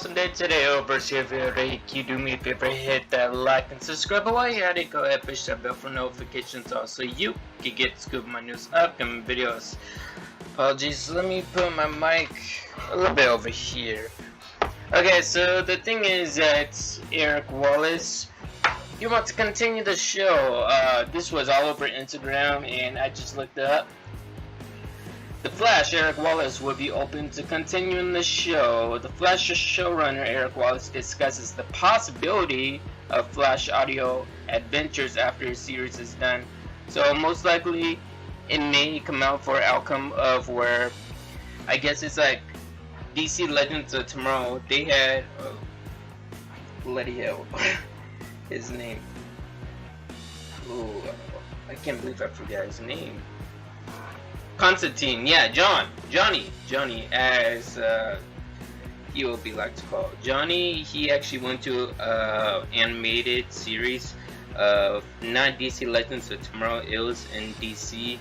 awesome day today. Arrowverse here. If you're ready, can you do me a favor? Hit that like and subscribe. While you're at it, go ahead and push that bell for notifications so you can get scoop my news upcoming videos. Apologies, let me put my mic a little bit over here. Okay, so the thing is that Eric Wallace, he wants to continue the show. This was all over Instagram and I just looked it up. The Flash, Eric Wallace, would be open to continuing the show. The Flash showrunner, Eric Wallace, discusses the possibility of Flash audio adventures after the series is done. So most likely, it may come out for an outcome of where, I guess it's like DC Legends of Tomorrow. They had, bloody hell, his name. Ooh, I can't believe I forgot his name. Constantine, yeah, Johnny, as he will be like to call Johnny. He actually went to animated series of not DC Legends of Tomorrow. It was in DC.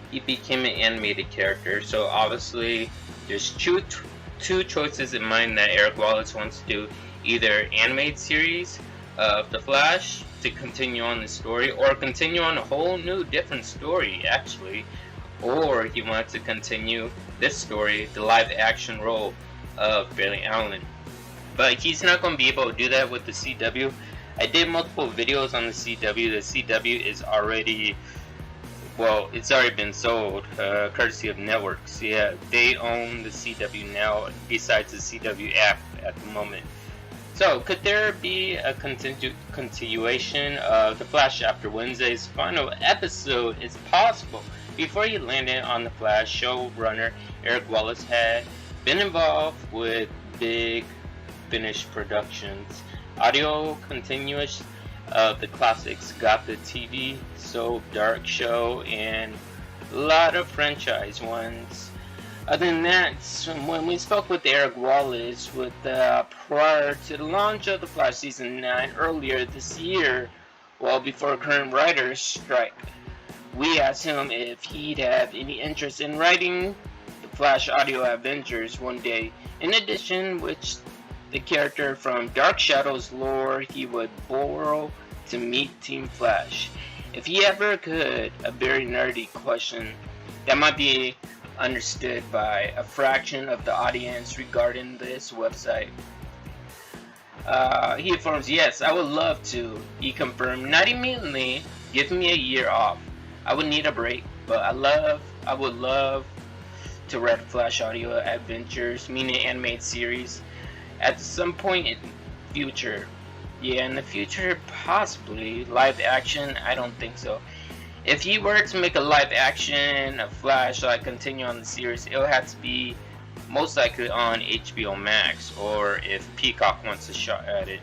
He became an animated character. So obviously, there's two choices in mind that Eric Wallace wants to do: either animated series of the Flash to continue on the story, or continue on a whole new different story actually. Or he wants to continue this story, the live action role of Barry Allen. But he's not going to be able to do that with the CW. I did multiple videos on the CW. The CW is already, well, it's already been sold, courtesy of networks. Yeah, they own the CW now, besides the CW app at the moment. So, could there be a continuation of The Flash after Wednesday's final episode? It's possible. Before he landed on The Flash, showrunner Eric Wallace had been involved with big Finnish productions. Audio continuous of the classics got the TV soap Dark Show and a lot of franchise ones. Other than that, when we spoke with Eric Wallace prior to the launch of The Flash Season 9 earlier this year, well before current writers' strike, we asked him if he'd have any interest in writing the Flash audio adventures one day. In addition, which the character from Dark Shadow's lore he would borrow to meet Team Flash. If he ever could, a very nerdy question that might be understood by a fraction of the audience regarding this website. He informs, yes, I would love to. He confirmed, not immediately, give me a year off. I would need a break, but I would love to write Flash audio adventures, meaning animated series, at some point in the future. Yeah, in the future, possibly. Live action, I don't think so. If he were to make a live action of Flash, like continue on the series, it'll have to be most likely on HBO Max, or if Peacock wants a shot at it,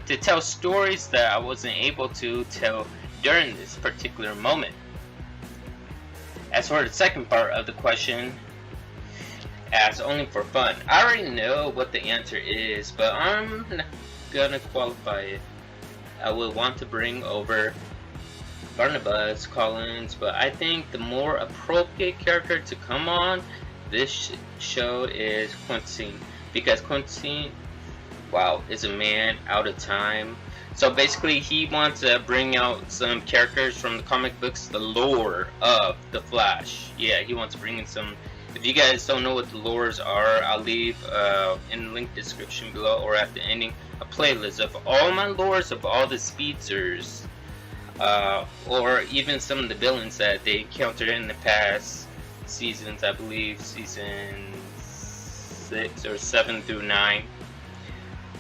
to tell stories that I wasn't able to tell during this particular moment. As for the second part of the question, asked only for fun, I already know what the answer is, but I'm gonna qualify it. I would want to bring over Barnabas Collins, but I think the more appropriate character to come on this show is Quincy, because Quincy, wow, is a man out of time. So basically, he wants to bring out some characters from the comic books, the lore of The Flash. Yeah, he wants to bring in some. If you guys don't know what the lores are, I'll leave in the link description below or at the ending a playlist of all my lores of all the speedsters, or even some of the villains that they encountered in the past seasons. I believe season 6 or 7 through 9.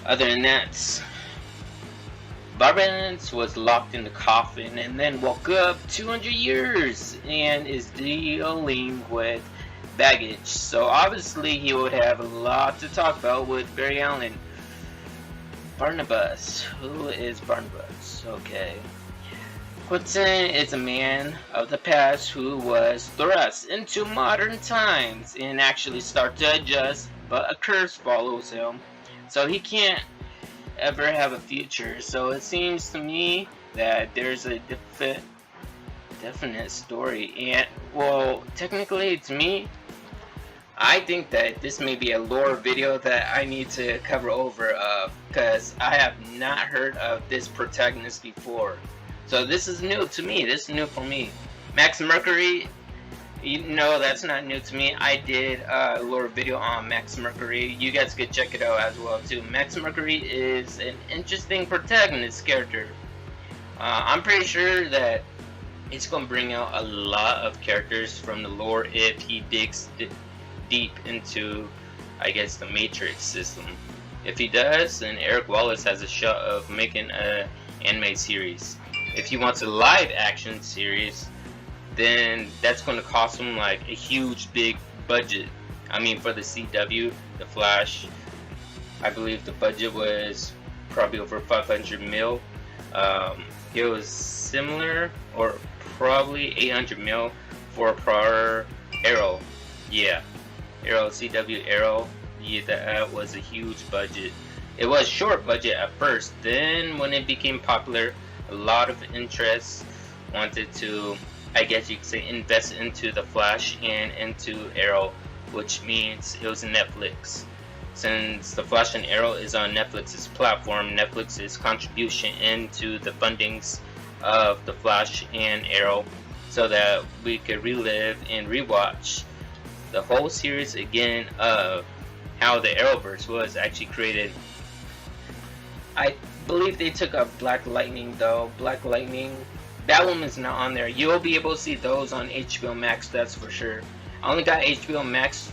Other than that, Valdes was locked in the coffin and then woke up 200 years and is dealing with baggage. So obviously he would have a lot to talk about with Barry Allen. Barnabas. Who is Barnabas? Okay. Quinton is a man of the past who was thrust into modern times and actually start to adjust, but a curse follows him. So he can't ever have a future. So it seems to me that there's a definite story. And well, technically to me, I think that this may be a lore video that I need to cover over because I have not heard of this protagonist before. So this is new to me. This is new for me. Max Mercury, you know, that's not new to me. I did a lore video on Max Mercury. You guys could check it out as well too. Max Mercury is an interesting protagonist character. I'm pretty sure that it's going to bring out a lot of characters from the lore if he digs deep into, I guess, the Matrix system. If he does, then Eric Wallace has a shot of making an anime series. If he wants a live action series, then that's going to cost him like a huge big budget. I mean, for the CW, the Flash, I believe the budget was probably over 500 mil. It was similar, or probably 800 mil for prior Arrow. Yeah, Arrow, CW Arrow. Yeah, that was a huge budget. It was short budget at first. Then when it became popular, a lot of interest wanted to, I guess you could say, invest into the Flash and into Arrow, which means it was Netflix. Since the Flash and Arrow is on Netflix's platform, Netflix's contribution into the fundings of the Flash and Arrow, so that we could relive and rewatch the whole series again of how the Arrowverse was actually created. I believe they took up Black Lightning though. Black Lightning, that one is not on there. You'll be able to see those on HBO Max, that's for sure. I only got HBO Max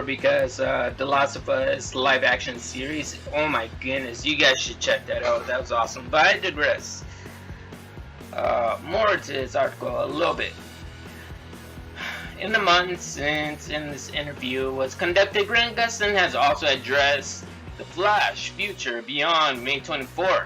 because The Last of Us live action series. Oh my goodness, you guys should check that out. That was awesome. But I digress. More to this article a little bit. In the months since in this interview was conducted, Grant Gustin has also addressed the Flash future beyond May 24th.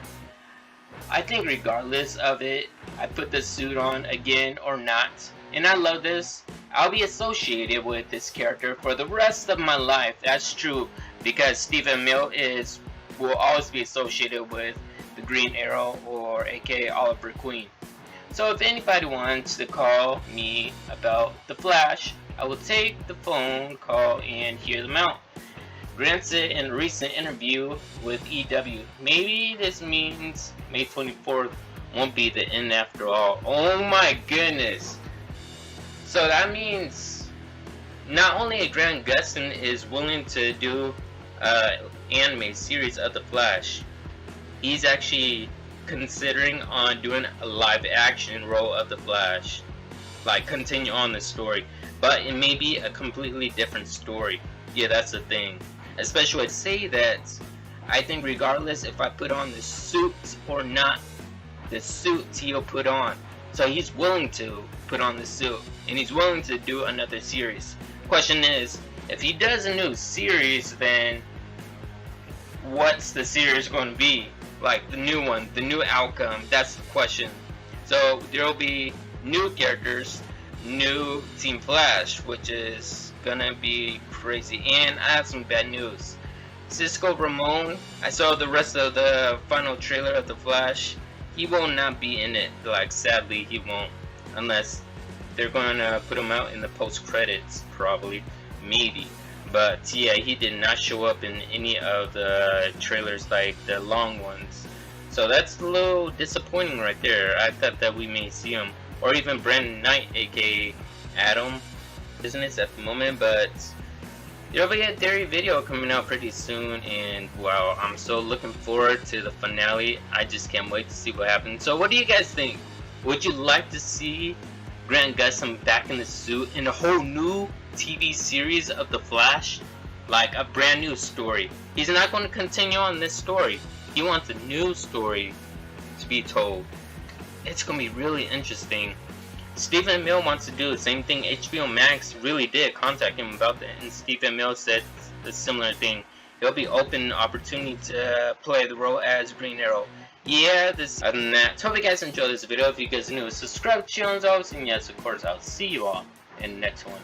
I think regardless of it, I put the suit on again or not, and I love this. I'll be associated with this character for the rest of my life. That's true, because Stephen Amell will always be associated with the Green Arrow, or aka Oliver Queen. So if anybody wants to call me about the Flash, I will take the phone call and hear them out. Grant said in a recent interview with EW, maybe this means May 24th won't be the end after all. Oh my goodness. So that means not only Grant Gustin is willing to do an anime series of the Flash, he's actually considering on doing a live action role of the Flash, like continue on the story, but it may be a completely different story. Yeah, that's the thing. Especially I'd say that I think regardless if I put on the suit or not, the suit he'll put on. So he's willing to put on the suit, and he's willing to do another series. Question is, if he does a new series, then what's the series going to be? Like the new one, the new outcome, that's the question. So there will be new characters, new Team Flash, which is gonna be crazy. And I have some bad news. Cisco Ramon, I saw the rest of the final trailer of the Flash. He will not be in it. Like, sadly, he won't, unless they're gonna put him out in the post credits, probably, maybe. But yeah, he did not show up in any of the trailers, like the long ones. So that's a little disappointing right there. I thought that we may see him, or even Brandon Knight, aka Adam, business at the moment. But there'll be a Dairy video coming out pretty soon, and wow, I'm so looking forward to the finale. I just can't wait to see what happens. So what do you guys think? Would you like to see Grant Gustin back in the suit in a whole new TV series of The Flash? Like a brand new story. He's not going to continue on this story. He wants a new story to be told. It's going to be really interesting. Stephen Amell wants to do the same thing. HBO Max really did contact him about that, and Stephen Amell said a similar thing. He'll be open to opportunity to play the role as Green Arrow. Yeah, other than that, hope you guys enjoyed this video. If you guys are new, subscribe to the channel as always, and yes, of course, I'll see you all in the next one.